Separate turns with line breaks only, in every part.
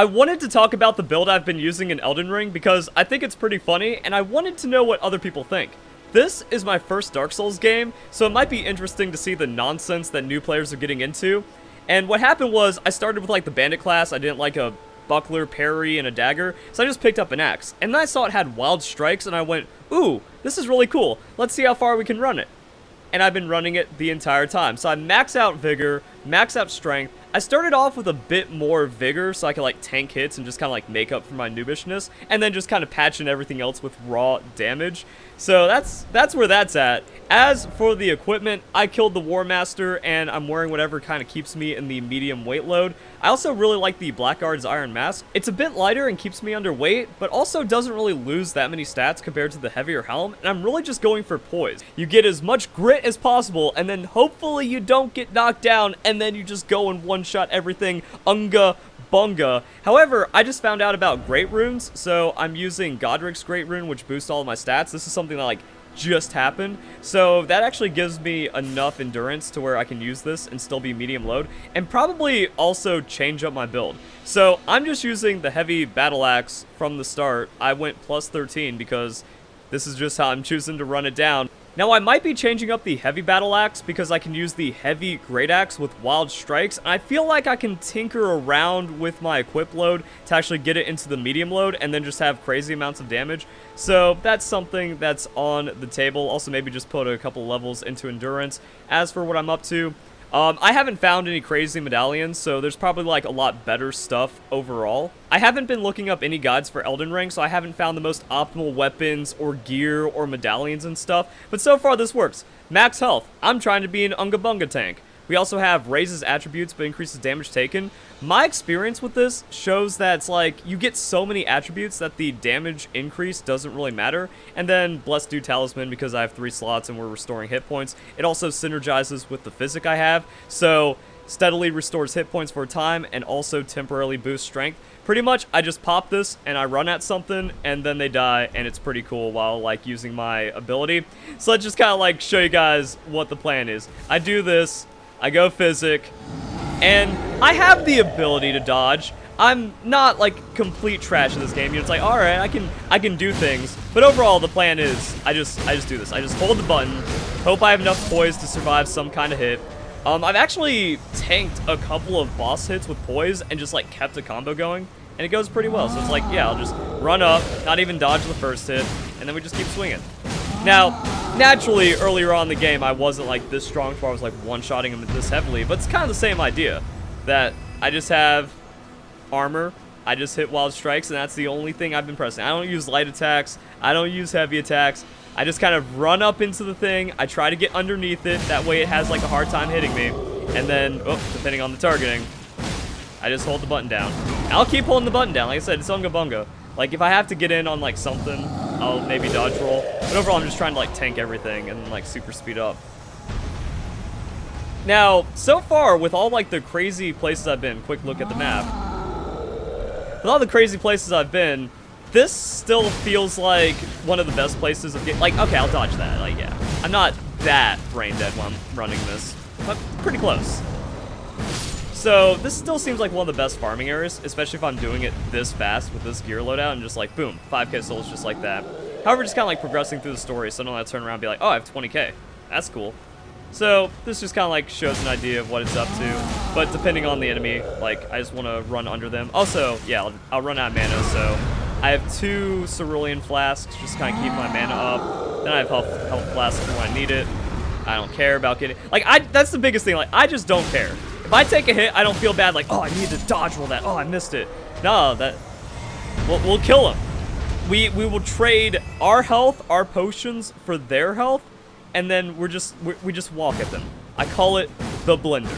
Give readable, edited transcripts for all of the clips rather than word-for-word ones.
I wanted to talk about the build I've been using in Elden Ring because I think it's pretty funny, and I wanted to know what other people think. This is my first Dark Souls game, so it might be interesting to see the nonsense that new players are getting into. And what happened was, I started with like the bandit class. I didn't like a buckler, parry, and a dagger, so I just picked up an axe. And then I saw it had wild strikes, and I went, ooh, this is really cool. Let's see how far we can run it. And I've been running it the entire time. So I max out vigor, max out strength. I started off with a bit more vigor so I could like tank hits and just kind of like make up for my noobishness, and then just kind of patch in everything else with raw damage. So that's where that's at. As for the equipment, I killed the War Master, and I'm wearing whatever kind of keeps me in the medium weight load. I also really like the Blackguard's Iron Mask. It's a bit lighter and keeps me underweight, but also doesn't really lose that many stats compared to the heavier helm, and I'm really just going for poise. You get as much grit as possible, and then hopefully you don't get knocked down, and then you just go and one-shot everything unga bunga. However, I just found out about Great Runes, so I'm using Godric's Great Rune, which boosts all of my stats. This is something that like just happened, so that actually gives me enough endurance to where I can use this and still be medium load, and probably also change up my build. So I'm just using the heavy battle axe from the start. I went plus 13 because this is just how I'm choosing to run it down. Now, I might be changing up the heavy battle axe because I can use the heavy great axe with wild strikes, and I feel like I can tinker around with my equip load to actually get it into the medium load and then just have crazy amounts of damage. So that's something that's on the table. Also, maybe just put a couple levels into endurance. As for what I'm up to, I haven't found any crazy medallions, so there's probably like a lot better stuff overall. I haven't been looking up any guides for Elden Ring, so I haven't found the most optimal weapons or gear or medallions and stuff, but so far this works. Max health. I'm trying to be an Unga Bunga tank. We also have raises attributes but increases damage taken. My experience with this shows that it's like you get so many attributes that the damage increase doesn't really matter. And then Blessed Dew Talisman, because I have 3 slots and we're restoring hit points. It also synergizes with the physic I have, so steadily restores hit points for a time and also temporarily boosts strength. Pretty much, I just pop this and I run at something and then they die, and it's pretty cool while like using my ability. So let's just kind of like show you guys what the plan is. I do this. I go physic, and I have the ability to dodge. I'm not like complete trash in this game. You know, it's like, all right, I can do things, but overall the plan is I just do this. I just hold the button, hope I have enough poise to survive some kind of hit. I've actually tanked a couple of boss hits with poise and just like kept a combo going, and it goes pretty well. So it's like, yeah, I'll just run up, not even dodge the first hit, and then we just keep swinging. Now, naturally, earlier on in the game, I wasn't like this strong, so I was like one-shotting him this heavily, but it's kind of the same idea, that I just have armor, I just hit wild strikes, and that's the only thing I've been pressing. I don't use light attacks, I don't use heavy attacks, I just kind of run up into the thing, I try to get underneath it, that way it has like a hard time hitting me, and then, oh, depending on the targeting, I just hold the button down. I'll keep holding the button down, like I said, it's Unga Bunga. Like, if I have to get in on like something, I'll maybe dodge roll. But overall, I'm just trying to like tank everything and like super speed up. Now, so far, with all like the crazy places I've been, quick look at the map. With all the crazy places I've been, this still feels like one of the best places of like, okay, I'll dodge that. Like, yeah, I'm not that brain dead when I'm running this, but pretty close. So this still seems like one of the best farming areas, especially if I'm doing it this fast with this gear loadout and just like, boom, 5k souls just like that. However, just kind of like progressing through the story, so I don't have to turn around and be like, oh, I have 20k. That's cool. So this just kind of like shows an idea of what it's up to, but depending on the enemy, like I just want to run under them. Also, yeah, I'll run out of mana, so I have 2 cerulean flasks, just kind of keep my mana up. Then I have health flasks when I need it. I don't care about getting, like, that's the biggest thing, like, I just don't care. If I take a hit, I don't feel bad, like, oh, I need to dodge roll that. Oh, I missed it. No, we'll kill him. We will trade our health, our potions for their health, and then we just walk at them. I call it the blender.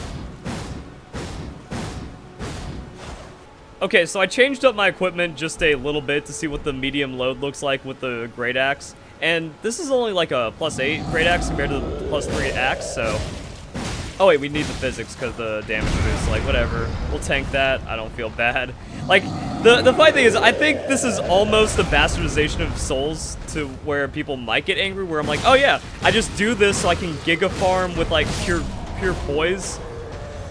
Okay, so I changed up my equipment just a little bit to see what the medium load looks like with the great axe, and this is only like a +8 great axe compared to the +3 axe, so. Oh wait, we need the physics because the damage boost, like whatever. We'll tank that, I don't feel bad. Like, the funny thing is, I think this is almost a bastardization of Souls to where people might get angry, where I'm like, oh yeah, I just do this so I can giga farm with like pure poise,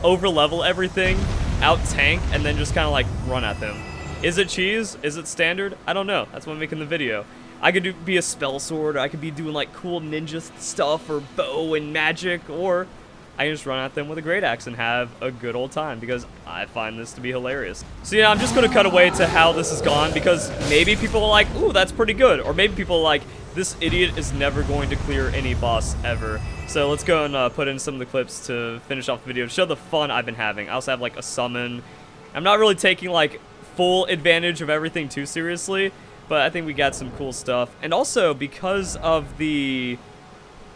over level everything, out tank and then just kind of like run at them. Is it cheese? Is it standard? I don't know. That's why I'm making the video. I could be a spell sword, or I could be doing like cool ninja stuff, or bow and magic, or I can just run at them with a great axe and have a good old time, because I find this to be hilarious. So yeah, I'm just going to cut away to how this has gone, because maybe people are like, ooh, that's pretty good. Or maybe people are like, this idiot is never going to clear any boss ever. So let's go and put in some of the clips to finish off the video, to show the fun I've been having. I also have like a summon. I'm not really taking like full advantage of everything too seriously, but I think we got some cool stuff. And also, because of the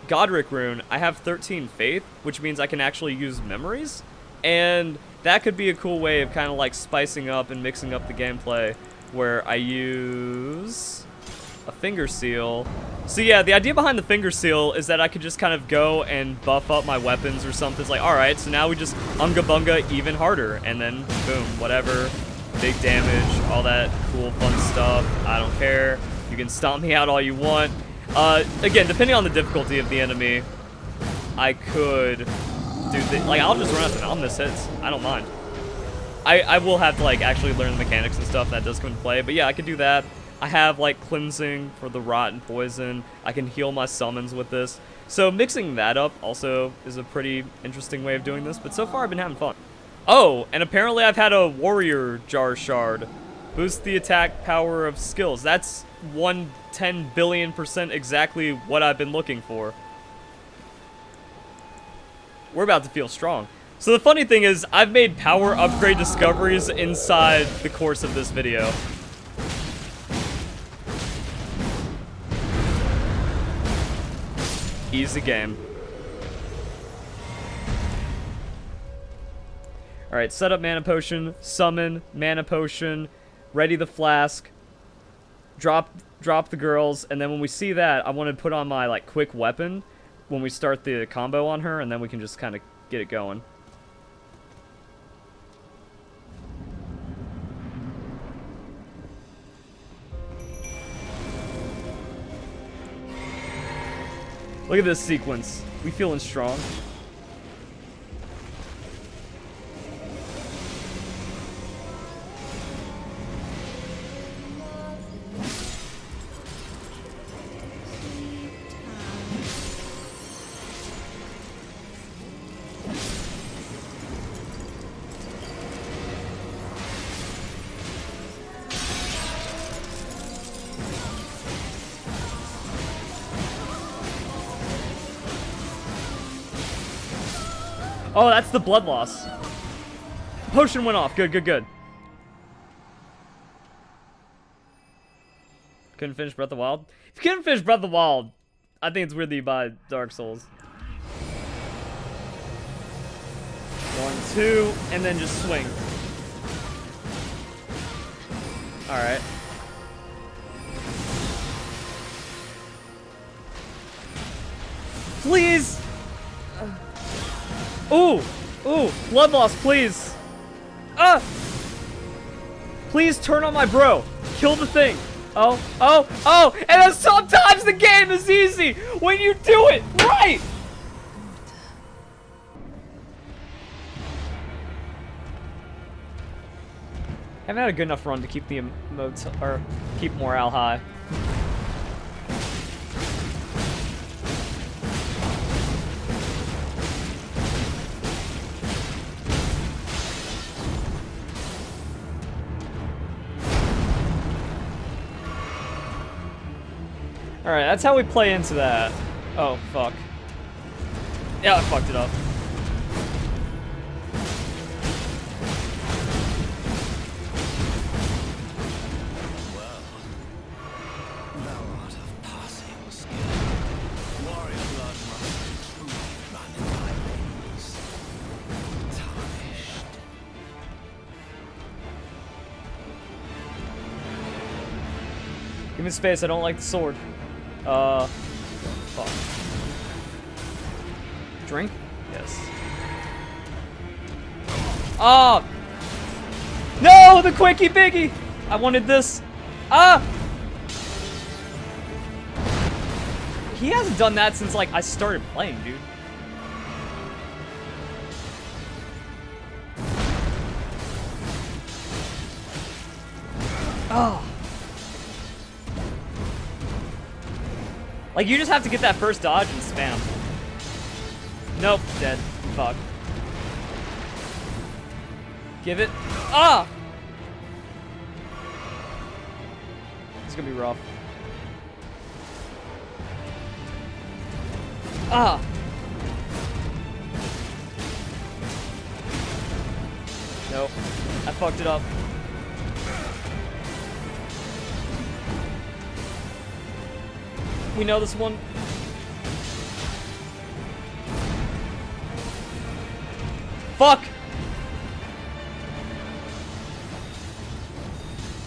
Godric rune, I have 13 faith, which means I can actually use memories, and that could be a cool way of kind of like spicing up and mixing up the gameplay, where I use a finger seal. So yeah, the idea behind the finger seal is that I could just kind of go and buff up my weapons or something. It's like, alright, so now we just unga bunga even harder, and then boom, whatever, big damage, all that cool fun stuff. I don't care. You can stomp me out all you want. Again, depending on the difficulty of the enemy, I could do like, I'll just run at them. I'll miss hits. I don't mind. I will have to like actually learn the mechanics and stuff. That does come into play. But yeah, I could do that. I have like cleansing for the rot and poison. I can heal my summons with this. So mixing that up also is a pretty interesting way of doing this. But so far I've been having fun. Oh, and apparently I've had a warrior jar shard. Boost the attack power of skills. That's 110 billion% exactly what I've been looking for. We're about to feel strong. So the funny thing is, I've made power upgrade discoveries inside the course of this video. Easy game. Alright, set up mana potion, summon, mana potion, ready the flask, drop the girls, and then when we see that, I want to put on my like quick weapon when we start the combo on her, and then we can just kind of get it going. Look at this sequence. We feeling strong. Oh, that's the blood loss. Potion went off. Good, good, good. Couldn't finish Breath of the Wild? If you couldn't finish Breath of the Wild, I think it's weird that you buy Dark Souls. 1, 2, and then just swing. Alright. Please! Ooh! Ooh! Blood loss, please! Ah! Please turn on my bro! Kill the thing! Oh, oh, oh! And then sometimes the game is easy when you do it right! I haven't had a good enough run to keep the emotes, or keep morale high. Alright, that's how we play into that. Oh, fuck. Yeah, I fucked it up. Give me space, I don't like the sword. Fuck. Drink? Yes. Oh! No! The quickie biggie! I wanted this. Ah! He hasn't done that since, like, I started playing, dude. Oh. Like, you just have to get that first dodge and spam. Nope, dead. Fuck. Give it. Ah! It's gonna be rough. Ah! Nope. I fucked it up. We know this one. Fuck!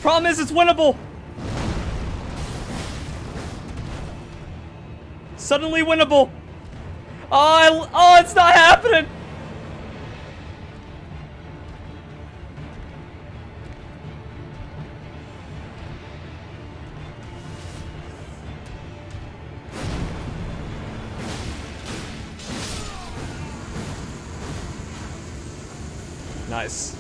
Problem is, it's winnable! Suddenly winnable! Oh, it's not happening! Nice.